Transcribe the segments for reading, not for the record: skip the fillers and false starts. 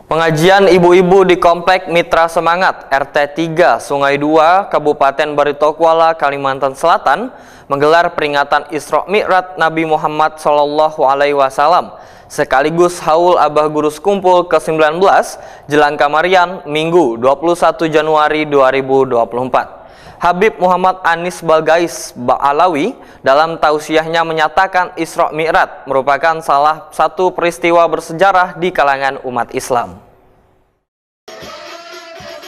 Pengajian ibu-ibu di Komplek Mitra Semangat RT 3 Sungai 2 Kabupaten Barito Kuala, Kalimantan Selatan menggelar peringatan Isra Mi'raj Nabi Muhammad SAW sekaligus haul Abah Gurus Kumpul ke-19 jelang Kamarian Minggu 21 Januari 2024. Habib Muhammad Anis Balgais Ba'alawi dalam tausiahnya menyatakan Isra Mi'raj merupakan salah satu peristiwa bersejarah di kalangan umat Islam.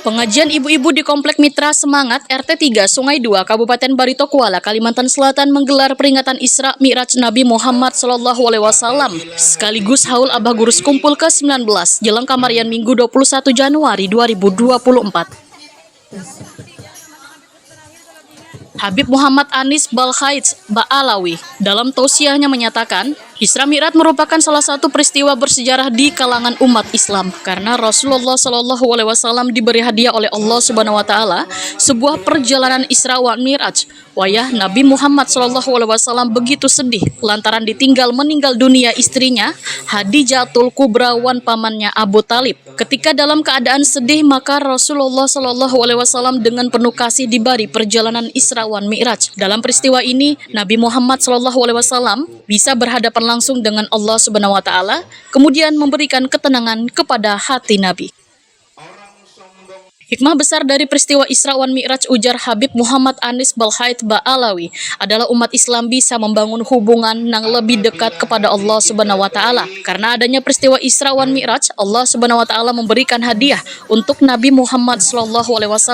Pengajian ibu-ibu di Komplek Mitra Semangat RT 3 Sungai 2 Kabupaten Barito Kuala, Kalimantan Selatan menggelar peringatan Isra Mi'raj Nabi Muhammad SAW sekaligus haul Abah Gurus Kumpul ke-19 jelang Kamarian Minggu 21 Januari 2024. Habib Muhammad Anis Balgais Ba'alawi dalam tausiahnya menyatakan, Isra Mi'raj merupakan salah satu peristiwa bersejarah di kalangan umat Islam karena Rasulullah SAW diberi hadiah oleh Allah Subhanahu wa taala sebuah perjalanan Isra wa Mi'raj. Wayah Nabi Muhammad SAW begitu sedih lantaran ditinggal meninggal dunia istrinya Hadijatul Kubra wan pamannya Abu Talib. Ketika dalam keadaan sedih, maka Rasulullah SAW dengan penuh kasih diberi perjalanan Isra wan Mi'raj. Dalam peristiwa ini, Nabi Muhammad SAW bisa berhadapan langsung dengan Allah Subhanahu wa taala, kemudian memberikan ketenangan kepada hati Nabi. Hikmah besar dari peristiwa Isra wan Mi'raj, ujar Habib Muhammad Anis Balgais Ba'alawi, adalah umat Islam bisa membangun hubungan yang lebih dekat kepada Allah Subhanahu wa taala. Karena adanya peristiwa Isra wan Mi'raj, Allah Subhanahu wa taala memberikan hadiah untuk Nabi Muhammad SAW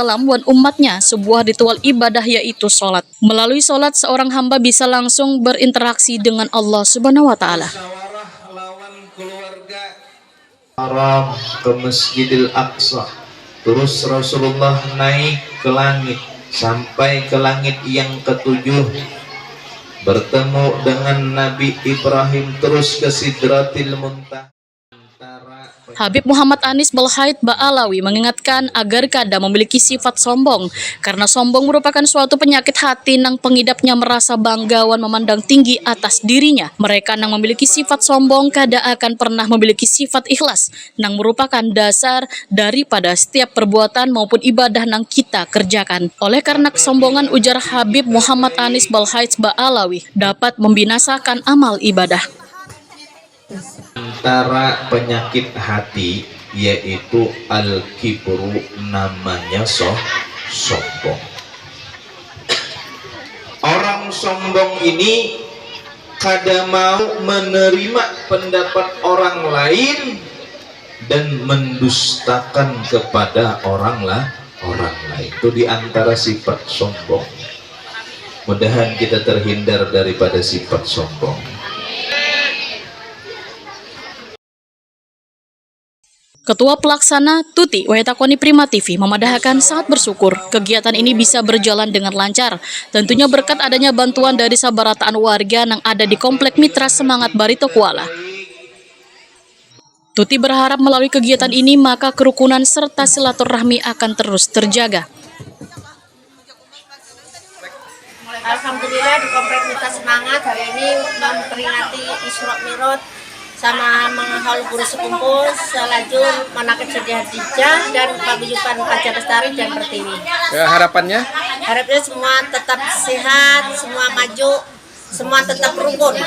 dan umatnya sebuah ritual ibadah, yaitu sholat. Melalui sholat, seorang hamba bisa langsung berinteraksi dengan Allah Subhanahu wa taala. Haram ke Masjidil Aqsa. Terus Rasulullah naik ke langit sampai ke langit yang ketujuh, bertemu dengan Nabi Ibrahim, terus ke Sidratil Muntaha. Habib Muhammad Anis Balgais Ba'alawi mengingatkan agar kada memiliki sifat sombong, karena sombong merupakan suatu penyakit hati nang pengidapnya merasa banggawan memandang tinggi atas dirinya. Mereka nang memiliki sifat sombong kada akan pernah memiliki sifat ikhlas, nang merupakan dasar daripada setiap perbuatan maupun ibadah nang kita kerjakan. Oleh karena kesombongan, ujar Habib Muhammad Anis Balgais Ba'alawi, dapat membinasakan amal ibadah. Antara penyakit hati yaitu al-kibru, namanya sombong. Orang sombong ini kada mau menerima pendapat orang lain dan mendustakan kepada orang lain. Itu diantara sifat sombong. Mudahan kita terhindar daripada sifat sombong. Ketua Pelaksana Tuti Waitakoni Prima TV memadahkan sangat bersyukur kegiatan ini bisa berjalan dengan lancar. Tentunya berkat adanya bantuan dari sabarataan warga yang ada di Komplek Mitra Semangat Barito Kuala. Tuti berharap melalui kegiatan ini maka kerukunan serta silaturahmi akan terus terjaga. Alhamdulillah di Komplek Mitra Semangat hari ini memperingati Isra Mi'raj sama menghaul Gurus Kumpul, selajur manakib Siti Hadijah dan paguyuban Kaca Lestari dan Pertiwi. Harapannya semua tetap sehat, semua maju, semua tetap rukun.